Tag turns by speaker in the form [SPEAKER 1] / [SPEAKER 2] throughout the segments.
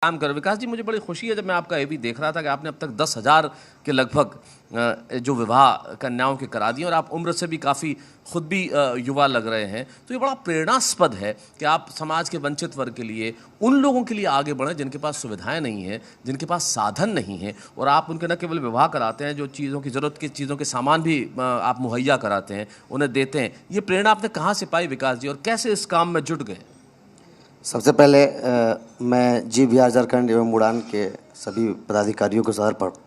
[SPEAKER 1] काम कर। विकास जी, मुझे बड़ी खुशी है जब मैं आपका ये भी देख रहा था कि आपने अब तक 10,000 के लगभग जो विवाह कन्याओं के करा दिए और आप उम्र से भी काफ़ी खुद भी युवा लग रहे हैं, तो ये बड़ा प्रेरणास्पद है कि आप समाज के वंचित वर्ग के लिए, उन लोगों के लिए आगे बढ़ें जिनके पास सुविधाएं नहीं हैं, जिनके पास साधन नहीं हैं, और आप उनके न केवल विवाह कराते हैं, जो चीज़ों की ज़रूरत की चीज़ों के सामान भी आप मुहैया कराते हैं, उन्हें देते हैं। ये प्रेरणा आपने कहाँ से पाई विकास जी, और कैसे इस काम में जुट गए?
[SPEAKER 2] सबसे पहले मैं GVR झारखंड एवं उड़ान के सभी पदाधिकारियों को सर पर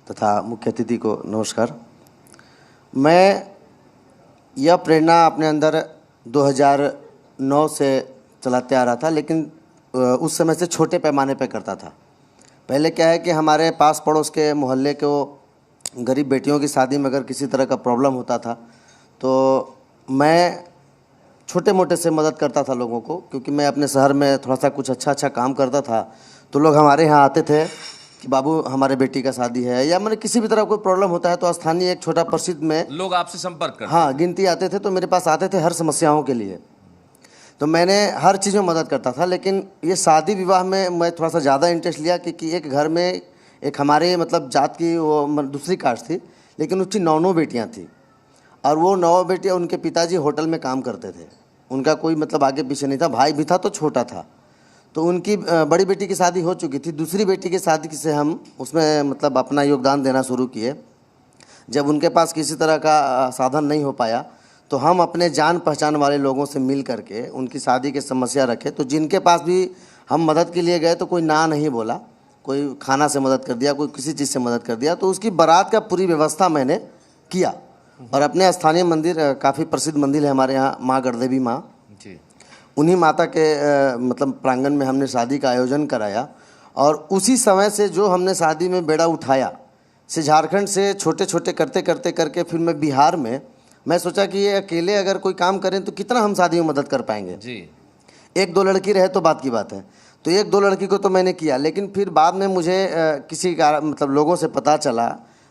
[SPEAKER 2] तथा मुख्य अतिथि को नमस्कार। मैं यह प्रेरणा अपने अंदर 2009 से चलाते आ रहा था, लेकिन उस समय से छोटे पैमाने पर करता था। पहले क्या है कि हमारे पास पड़ोस के मोहल्ले को गरीब बेटियों की शादी में अगर किसी तरह का प्रॉब्लम होता था तो मैं छोटे मोटे से मदद करता था लोगों को, क्योंकि मैं अपने शहर में थोड़ा सा कुछ अच्छा काम करता था। तो लोग हमारे यहाँ आते थे कि बाबू हमारे बेटी का शादी है, या मैंने किसी भी तरह कोई प्रॉब्लम होता है तो स्थानीय एक छोटा प्रसिद्ध में
[SPEAKER 1] लोग आपसे संपर्क करते?
[SPEAKER 2] हाँ, गिनती आते थे तो मेरे पास आते थे हर समस्याओं के लिए। तो मैंने हर चीज़ में मदद करता था, लेकिन ये शादी विवाह में मैं थोड़ा सा ज़्यादा इंटरेस्ट लिया, क्योंकि एक घर में एक हमारे मतलब जात की वो दूसरी कास्ट थी, लेकिन उसकी 9 बेटियाँ थी, और वो 9 बेटियाँ, उनके पिताजी होटल में काम करते थे, उनका कोई मतलब आगे पीछे नहीं था, भाई भी था तो छोटा था। तो उनकी बड़ी बेटी की शादी हो चुकी थी, दूसरी बेटी की शादी से हम उसमें मतलब अपना योगदान देना शुरू किए। जब उनके पास किसी तरह का साधन नहीं हो पाया तो हम अपने जान पहचान वाले लोगों से मिल करके उनकी शादी की समस्या रखे। तो जिनके पास भी हम मदद के लिए गए तो कोई ना नहीं बोला, कोई खाना से मदद कर दिया, कोई किसी चीज़ से मदद कर दिया। तो उसकी बारात का पूरी व्यवस्था मैंने किया, और अपने स्थानीय मंदिर, काफ़ी प्रसिद्ध मंदिर है हमारे यहाँ, माँ गढ़देवी माँ जी, उन्हीं माता के मतलब प्रांगण में हमने शादी का आयोजन कराया। और उसी समय से जो हमने शादी में बेड़ा उठाया, से झारखंड से छोटे छोटे करते करते करके फिर मैं बिहार में, मैं सोचा कि ये अकेले अगर कोई काम करें तो कितना हम शादी में मदद कर पाएंगे जी। 1-2 लड़की रहे तो बात की बात है, तो 1-2 लड़की को तो मैंने किया। लेकिन फिर बाद में मुझे किसी का मतलब लोगों से पता चला,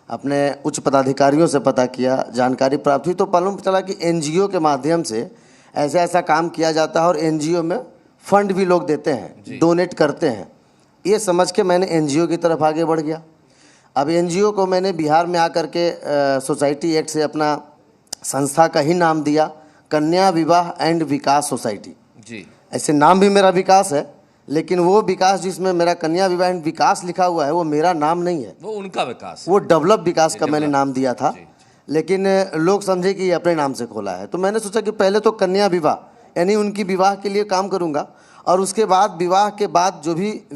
[SPEAKER 2] अपने उच्च पदाधिकारियों से पता किया, जानकारी प्राप्त हुई, तो मालूम चला कि NGO के माध्यम से ऐसा काम किया जाता है, और NGO में फंड भी लोग देते हैं, डोनेट करते हैं। ये समझ के मैंने NGO की तरफ आगे बढ़ गया। अब NGO को मैंने बिहार में आकर के सोसाइटी एक्ट से अपना संस्था का ही नाम दिया, कन्या विवाह एंड विकास सोसाइटी जी। ऐसे नाम भी मेरा विकास है, लेकिन वो विकास जिसमें मेरा कन्या विवाह एंड विकास लिखा हुआ है वो मेरा नाम नहीं है, वो उनका विकास, वो डेवलप विकास का मैंने नाम दिया था। लेकिन लोग समझे कि ये अपने नाम से खोला है। तो मैंने सोचा कि पहले तो कन्या विवाह यानी उनकी विवाह के लिए काम करूंगा, और उसके बाद विवाह के बाद जो भी